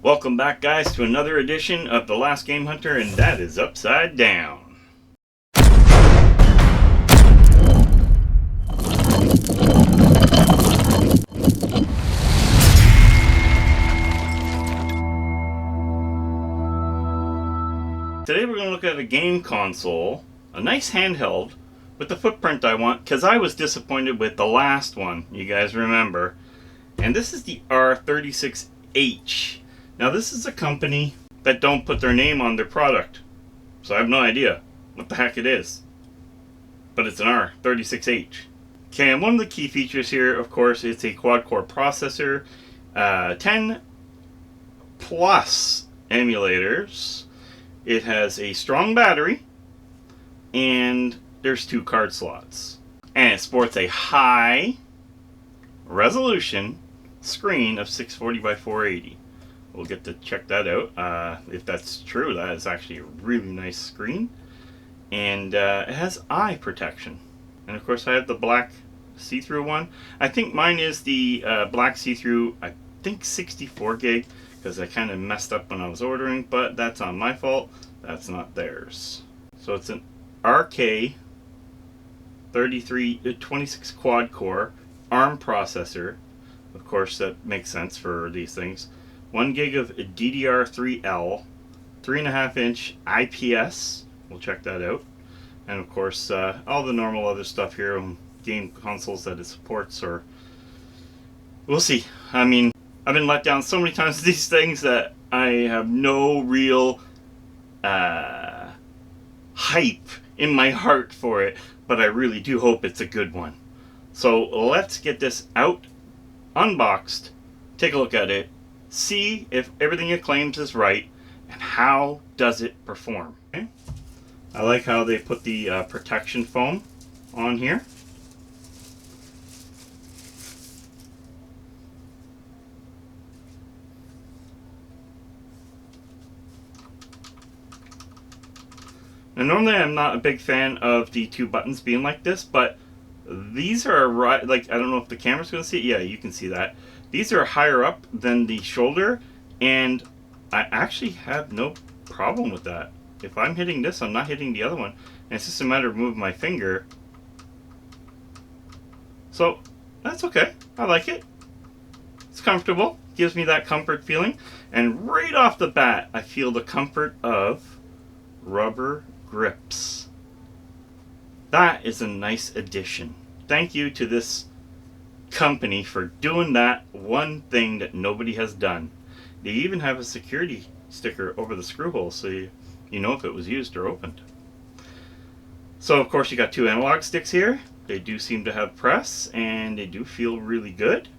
Welcome back, guys, to another edition of The Last Game Hunter, and that is Upside Down. Today we're going to look at a game console, a nice handheld, with the footprint I want, because I was disappointed with the last one, you guys remember. And this is the R36H. Now this is a company that don't put their name on their product, so I have no idea what the heck it is. But it's an R36H. Okay, and one of the key features here, of course, it's a quad-core processor, 10 plus emulators. It has a strong battery, and there's 2 card slots. And it sports a high resolution screen of 640 by 480. We'll get to check that out. If that's true, that is actually a really nice screen. And it has eye protection. And of course I have the black see-through one. I think mine is the black see-through, I think 64 gig, because I kind of messed up when I was ordering, but that's on my fault. That's not theirs. So it's an RK 26 quad core ARM processor. Of course that makes sense for these things. 1 gig of DDR3L, 3.5 inch IPS, we'll check that out, and of course all the normal other stuff here on game consoles that it supports, or we'll see. I mean, I've been let down so many times with these things that I have no real hype in my heart for it, but I really do hope it's a good one. So let's get this out, unboxed, take a look at it, see if everything it claims is right, and how does it perform. Okay? I like how they put the protection foam on here. Now normally I'm not a big fan of the 2 buttons being like this, but these are right, like, I don't know if the camera's going to see it. Yeah, you can see that. These are higher up than the shoulder, and I actually have no problem with that. If I'm hitting this, I'm not hitting the other one, and it's just a matter of moving my finger. So that's okay. I like it. It's comfortable. Gives me that comfort feeling, and right off the bat, I feel the comfort of rubber grips. That is a nice addition. Thank you to this company for doing that one thing that nobody has done. They even have a security sticker over the screw hole, so you know if it was used or opened. So of course you got 2 analog sticks here. They do seem to have press, and they do feel really good.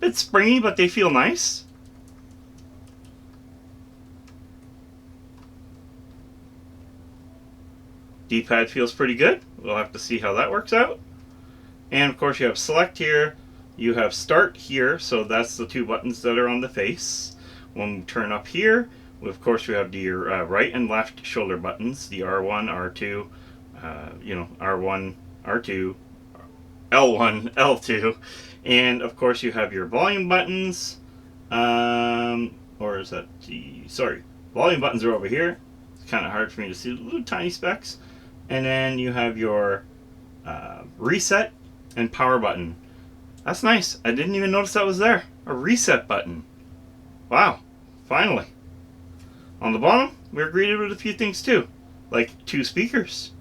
Bit springy, but they feel nice. D-pad feels pretty good. We'll have to see how that works out. And of course you have select here, you have start here, so that's the 2 buttons that are on the face. When we turn up here, of course we have the right and left shoulder buttons, the R1, R2, R1, R2, L1, L2, and of course you have your volume buttons, or is that volume buttons are over here. It's kind of hard for me to see, little tiny specks. And then you have your reset and power button. That's nice. I didn't even notice that was there. A reset button. Wow. Finally. On the bottom, we're greeted with a few things too. Like 2 speakers.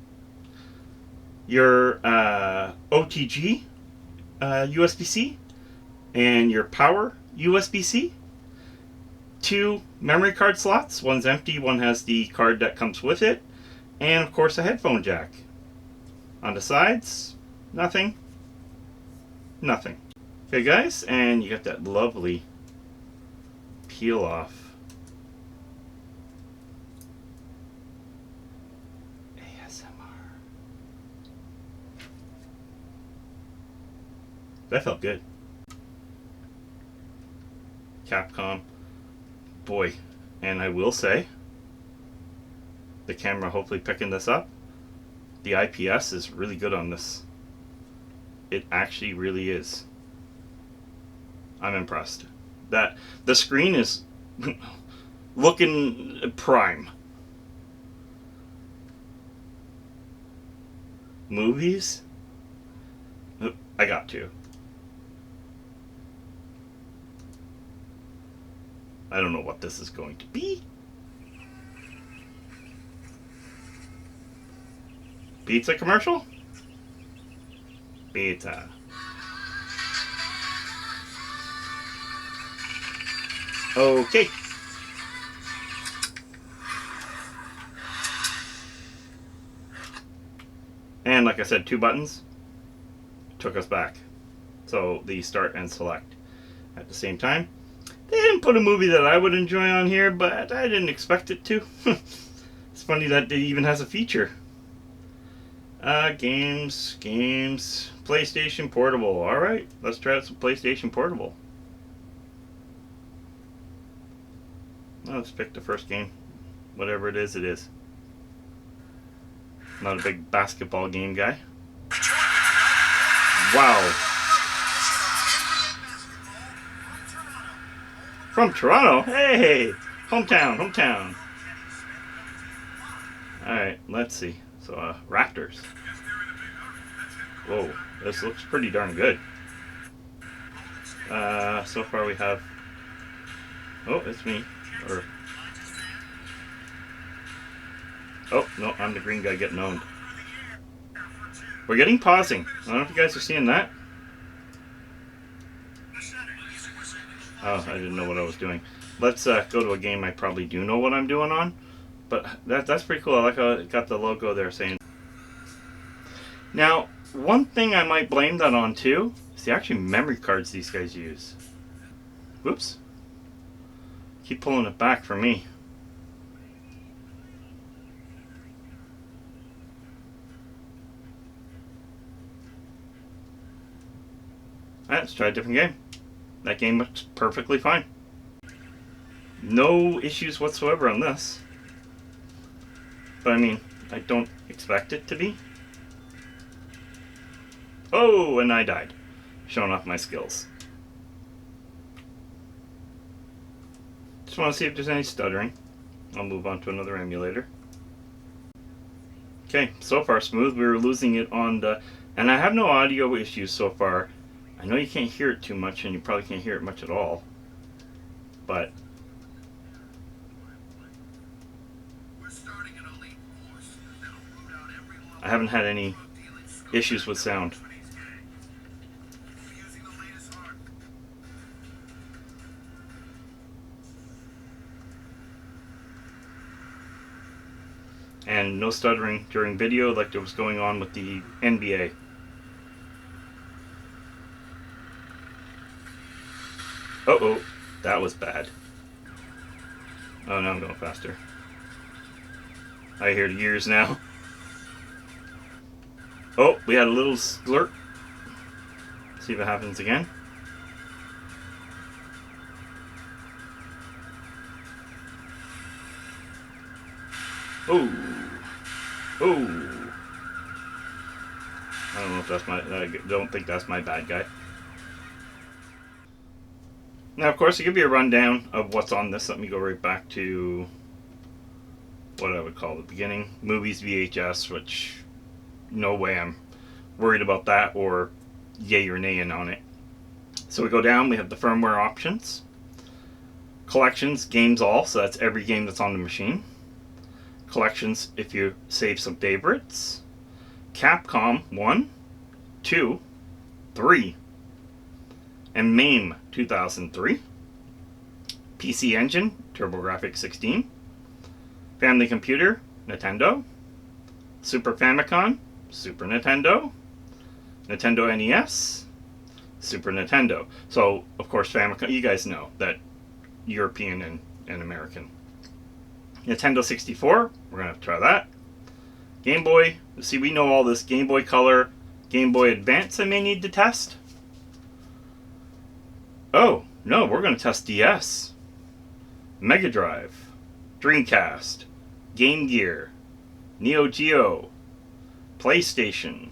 Your OTG USB-C. And your power USB-C. 2 memory card slots. One's empty, one has the card that comes with it. And of course a headphone jack. On the sides, nothing. Nothing. Okay guys, and you got that lovely peel off ASMR. That felt good. Capcom. Boy, and I will say, the camera hopefully picking this up, the IPS is really good on this. It actually really is. I'm impressed. That the screen is looking prime. Movies? I got to. I don't know what this is going to be. Pizza commercial? Pizza. Okay. And like I said, 2 buttons took us back. So the start and select at the same time. They didn't put a movie that I would enjoy on here, but I didn't expect it to. It's funny that it even has a feature. Games. PlayStation Portable. Alright, let's try out some PlayStation Portable. Let's pick the first game. Whatever it is, it is. Not a big basketball game guy. Wow. From Toronto? Hey! Hometown. Alright, let's see. So, Raptors. Whoa, this looks pretty darn good. So far we have... Oh, it's me. Or... Oh, no, I'm the green guy getting owned. We're getting pausing. I don't know if you guys are seeing that. Oh, I didn't know what I was doing. Let's go to a game I probably do know what I'm doing on. But that's pretty cool. I like how it got the logo there saying... Now, one thing I might blame that on too is the actual memory cards these guys use. Whoops. Keep pulling it back for me. Alright, let's try a different game. That game looks perfectly fine. No issues whatsoever on this. But I mean, I don't expect it to be. Oh, and I died. Showing off my skills. Just want to see if there's any stuttering. I'll move on to another emulator. Okay, so far smooth. We were losing it on the... And I have no audio issues so far. I know you can't hear it too much, and you probably can't hear it much at all. But... I haven't had any issues with sound. And no stuttering during video like there was going on with the NBA. Uh-oh, that was bad. Oh, now I'm going faster. I hear the years now. Oh, we had a little splurt. See if it happens again. Oh. Oh. I don't know if that's my... I don't think that's my bad guy. Now, of course, to give you a rundown of what's on this, let me go right back to what I would call the beginning. Movies VHS, which no way I'm worried about that or yay or nay on it. So we go down, we have the firmware options. Collections, games all, so that's every game that's on the machine. Collections, if you save some favorites. Capcom 1, 2, 3. And MAME 2003. PC Engine, TurboGrafx 16. Family Computer, Nintendo. Super Famicom, Super Nintendo. Nintendo NES, Super Nintendo. So, of course, Famicom, you guys know that European and American. Nintendo 64, we're going to have to try that. Game Boy, see, we know all this. Game Boy Color, Game Boy Advance I may need to test. Oh, no, we're going to test DS. Mega Drive, Dreamcast, Game Gear, Neo Geo, PlayStation,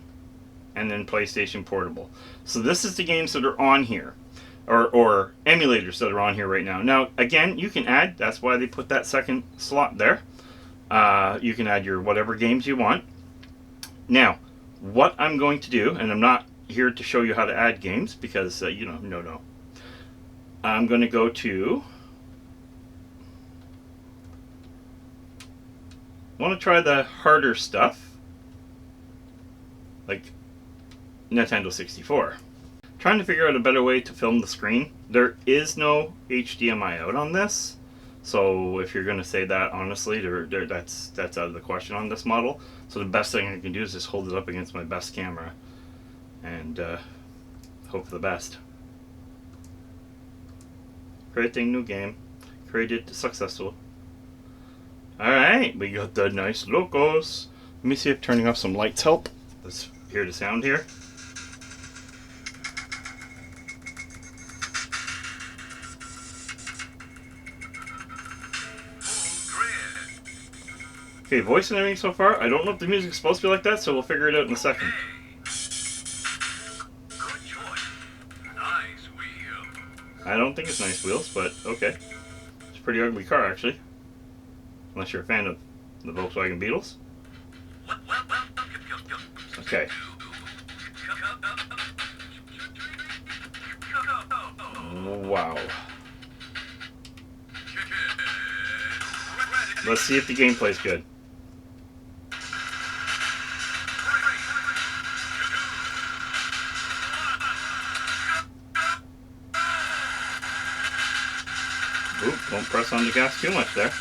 and then PlayStation Portable. So this is the games that are on here. or emulators that are on here right now. Now, again, you can add, that's why they put that second slot there. You can add your whatever games you want. Now, what I'm going to do, and I'm not here to show you how to add games because, you know, no. I'm going to go to, want to try the harder stuff, like Nintendo 64. Trying to figure out a better way to film the screen. There is no HDMI out on this, so if you're going to say that, honestly, that's out of the question on this model. So the best thing I can do is just hold it up against my best camera and hope for the best. Creating new game. Created successful. Alright, we got the nice logos. Let me see if turning off some lights help. Let's hear the sound here. Okay, voice and everything so far. I don't know if the music's supposed to be like that, so we'll figure it out in a second. I don't think it's nice wheels, but okay. It's a pretty ugly car, actually. Unless you're a fan of the Volkswagen Beetles. Okay. Wow. Let's see if the gameplay's good. Oop, don't press on the gas too much there.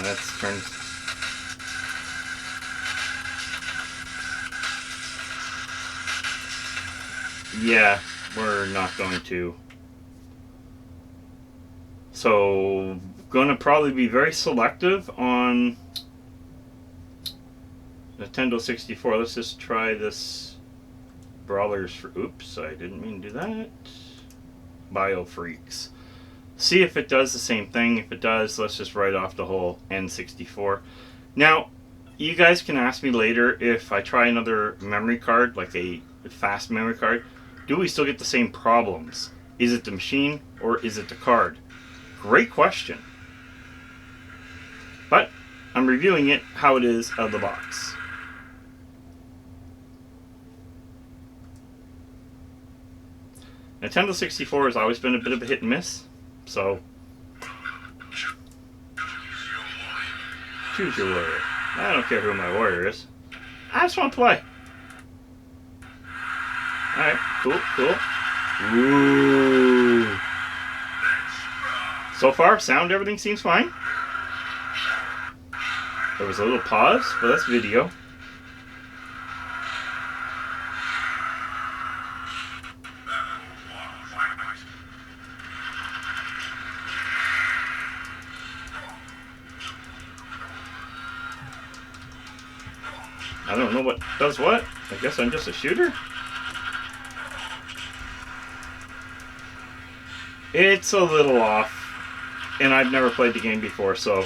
Let's turn. Yeah, we're not going to. So, gonna probably be very selective on Nintendo 64. Let's just try this Brawlers for. Oops, I didn't mean to do that. Bio Freaks. See if it does the same thing. If it does, let's just write off the whole N64. Now, you guys can ask me later if I try another memory card, like a fast memory card, do we still get the same problems? Is it the machine or is it the card? Great question. But I'm reviewing it how it is out of the box. Nintendo 64 has always been a bit of a hit and miss, so choose your warrior. I don't care who my warrior is. I just want to play. Alright, cool. Ooh. So far, sound, everything seems fine. There was a little pause, but that's video. I don't know what does what. I guess I'm just a shooter. It's a little off. And I've never played the game before, so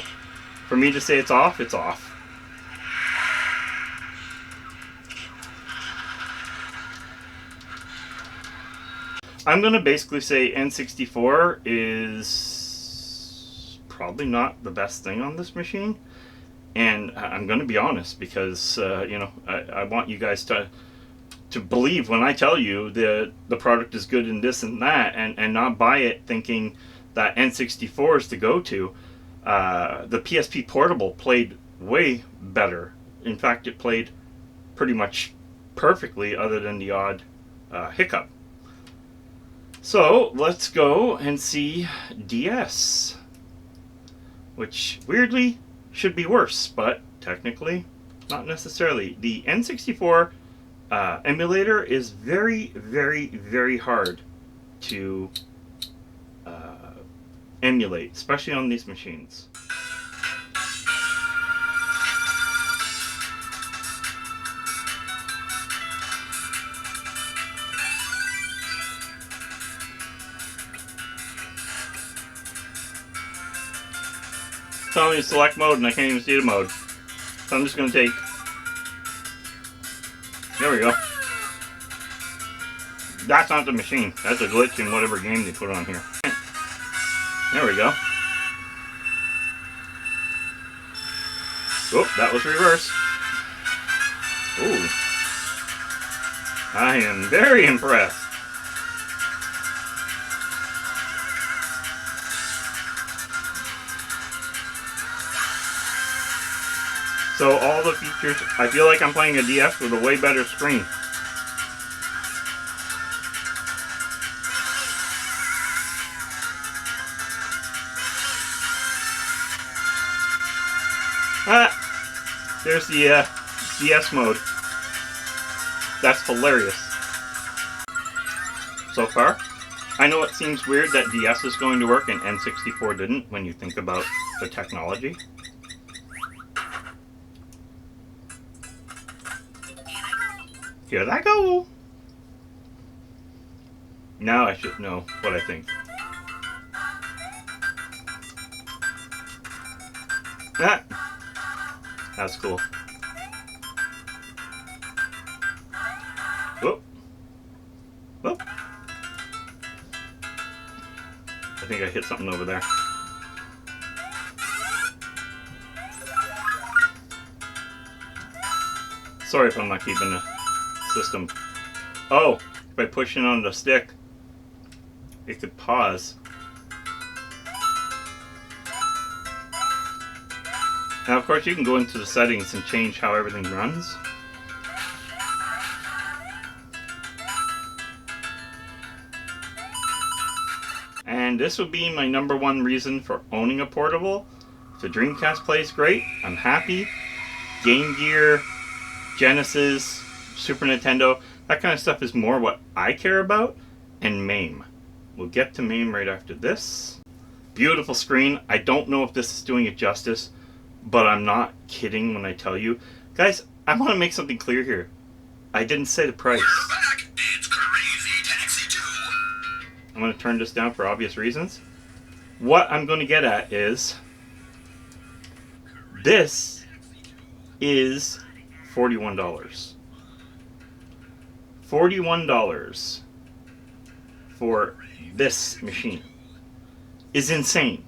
for me to say it's off, it's off. I'm going to basically say N64 is probably not the best thing on this machine. And I'm going to be honest because, you know, I want you guys to believe when I tell you the product is good in this and that, and not buy it thinking that N64 is the go-to. The PSP Portable played way better. In fact, it played pretty much perfectly other than the odd hiccup. So, let's go and see DS. Which, weirdly, should be worse, but technically, not necessarily. The N64 emulator is very, very, very hard to emulate, especially on these machines. Telling me to select mode and I can't even see the mode. So I'm just going to take... There we go. That's not the machine. That's a glitch in whatever game they put on here. There we go. Oh, that was reverse. Ooh. I am very impressed. So all the features, I feel like I'm playing a DS with a way better screen. Ah, there's the DS mode. That's hilarious. So far, I know it seems weird that DS is going to work and N64 didn't when you think about the technology. Here I go! Now I should know what I think. Ah! That's cool. Whoop! Whoop! I think I hit something over there. Sorry if I'm not keeping the system. Oh, by pushing on the stick, it could pause. Now, of course, you can go into the settings and change how everything runs. And this would be my #1 reason for owning a portable. If the Dreamcast plays great, I'm happy. Game Gear, Genesis, Super Nintendo, that kind of stuff is more what I care about. And MAME. We'll get to MAME right after this. Beautiful screen. I don't know if this is doing it justice, but I'm not kidding when I tell you. Guys, I want to make something clear here. I didn't say the price. We're back. It's Crazy Taxi 2. I'm going to turn this down for obvious reasons. What I'm going to get at is, this is $41. $41 for this machine is insane.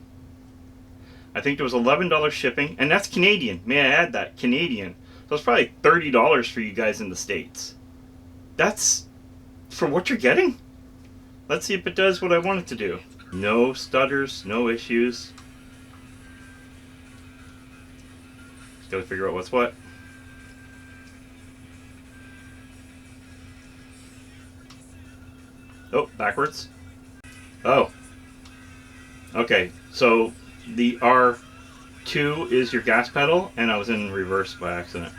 I think there was $11 shipping, and that's Canadian. May I add that? Canadian. So it's probably $30 for you guys in the States. That's for what you're getting. Let's see if it does what I want it to do. No stutters, no issues. Just gotta figure out what's what. Oh, backwards. Oh. Okay, so the R2 is your gas pedal, and I was in reverse by accident.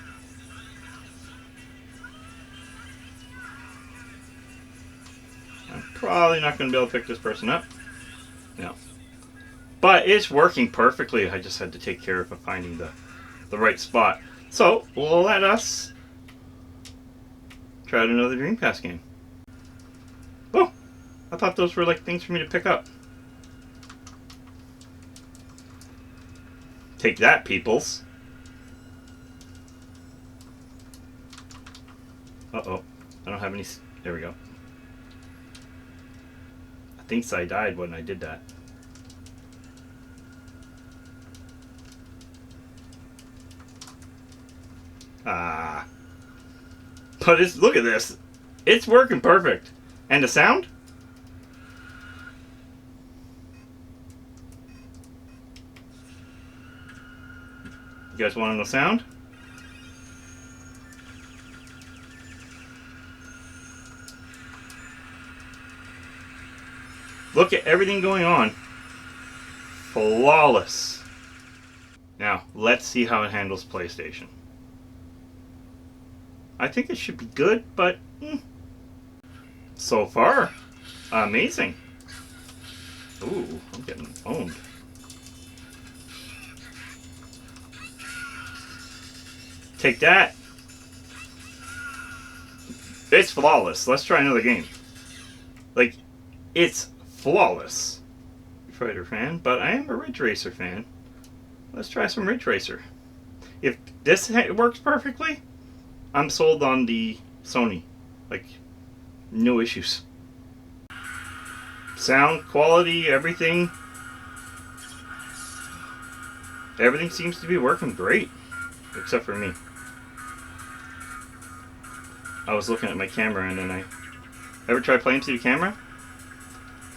I'm probably not going to be able to pick this person up. No. But it's working perfectly. I just had to take care of finding the right spot. So, let us try out another Dreamcast game. Oh, I thought those were like things for me to pick up. Take that, peoples. Uh-oh. I don't have any... There we go. I think I died when I did that. Ah. But it's... Look at this. It's working perfect. And the sound? You guys want to know sound? Look at everything going on. Flawless. Now, let's see how it handles PlayStation. I think it should be good, but... So far, amazing. Ooh, I'm getting owned. Take that. It's flawless. Let's try another game. Like, it's flawless. Fighter fan, but I am a Ridge Racer fan. Let's try some Ridge Racer. If this works perfectly, I'm sold on the Sony. Like, no issues. Sound quality, everything seems to be working great, except for me. I was looking at my camera and then I ever try playing to the camera?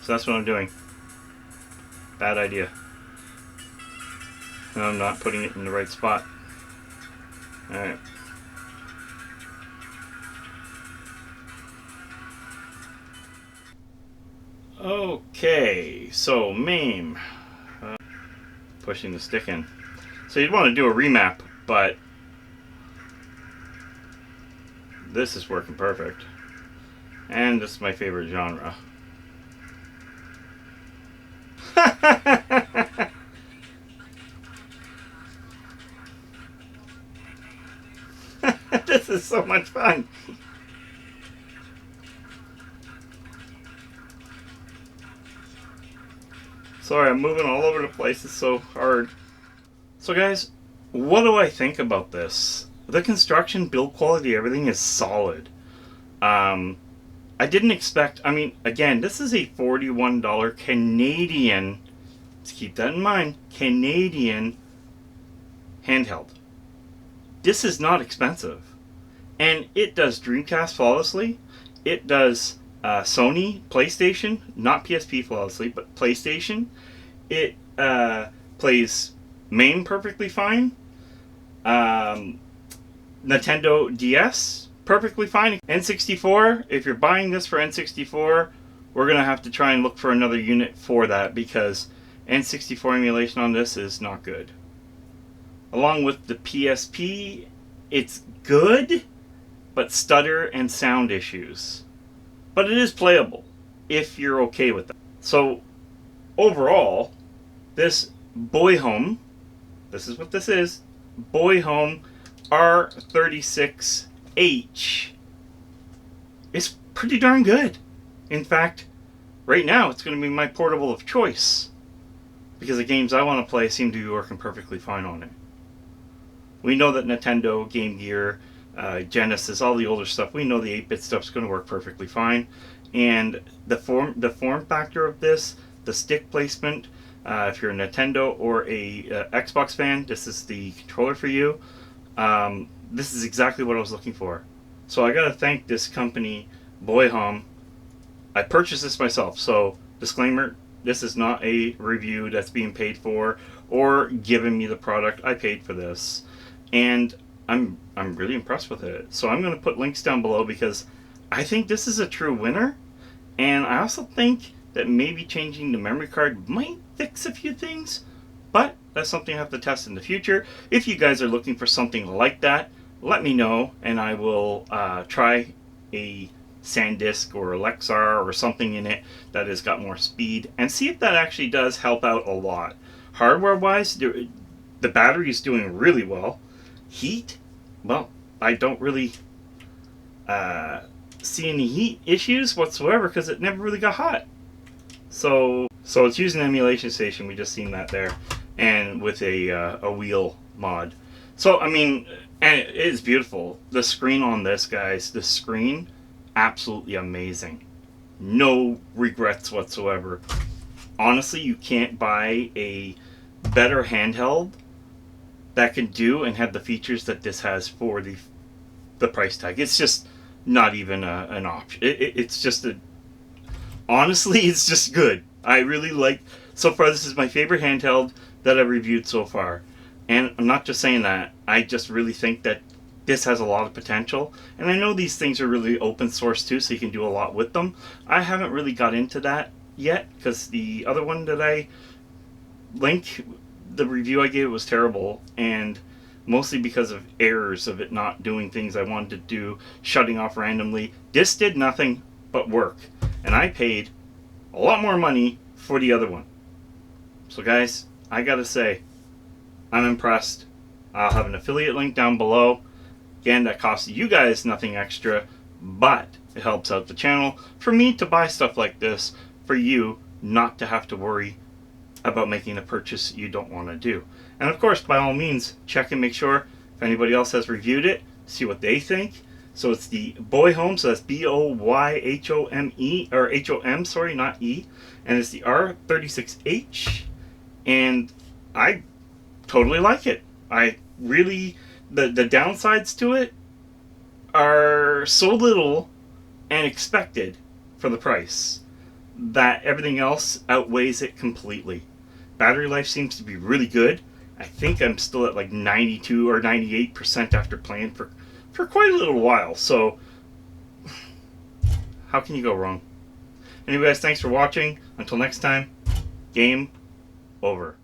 So that's what I'm doing. Bad idea. No, I'm not putting it in the right spot. Alright. Okay, so MAME. Pushing the stick in. So you'd want to do a remap, but this is working perfect. And this is my favorite genre. This is so much fun. Sorry, I'm moving all over the place. It's so hard. So guys, what do I think about this? The construction, build quality, everything is solid. I didn't expect, I mean, again, this is a $41 Canadian, let's keep that in mind, Canadian handheld. This is not expensive. And it does Dreamcast flawlessly. It does Sony, PlayStation, not PSP flawlessly, but PlayStation. It plays MAME perfectly fine. Nintendo DS, perfectly fine. N64, if you're buying this for N64, we're going to have to try and look for another unit for that because N64 emulation on this is not good. Along with the PSP, it's good, but stutter and sound issues. But it is playable if you're okay with that. So overall, this Boyhom, this is what this is, Boyhom R36H is pretty darn good. In fact, right now it's going to be my portable of choice because the games I want to play seem to be working perfectly fine on it. We know that Nintendo, Game Gear, Genesis, all the older stuff, we know the 8-bit stuff is going to work perfectly fine. And the form factor of this, the stick placement, if you're a Nintendo or a Xbox fan, this is the controller for you. This is exactly what I was looking for. So I got to thank this company, Boyhom. I purchased this myself, so disclaimer, this is not a review that's being paid for or giving me the product. I paid for this. And I'm really impressed with it. So I'm going to put links down below because I think this is a true winner. And I also think that maybe changing the memory card might fix a few things. But that's something I have to test in the future. If you guys are looking for something like that, let me know. And I will try a SanDisk or a Lexar or something in it that has got more speed. And see if that actually does help out a lot. Hardware-wise, the battery is doing really well. Heat, well, I don't really see any heat issues whatsoever because it never really got hot. So it's using an emulation station. We just seen that there, and with a wheel mod. So I mean, and it is beautiful. The screen on this, guys, the screen, absolutely amazing. No regrets whatsoever. Honestly, you can't buy a better handheld that can do and have the features that this has for the price tag. It's just not even an option. It's just honestly, it's just good. I really like, so far this is my favorite handheld that I've reviewed so far. And I'm not just saying that, I just really think that this has a lot of potential. And I know these things are really open source too, so you can do a lot with them. I haven't really got into that yet because the other one that I linked, the review I gave was terrible, and mostly because of errors of it not doing things I wanted to do, shutting off randomly. This did nothing but work, and I paid a lot more money for the other one. So guys, I gotta say, I'm impressed. I'll have an affiliate link down below. Again, that costs you guys nothing extra, but it helps out the channel for me to buy stuff like this, for you not to have to worry about making a purchase you don't want to do. And of course, by all means, check and make sure if anybody else has reviewed it, see what they think. So it's the Boyhom, so that's Boyhome, or HOM, sorry, not E. And it's the R36H. And I totally like it. I really, the downsides to it are so little and expected for the price that everything else outweighs it completely. Battery life seems to be really good. I think I'm still at like 92 or 98% after playing for quite a little while. So, how can you go wrong? Anyway, guys, thanks for watching. Until next time, game over.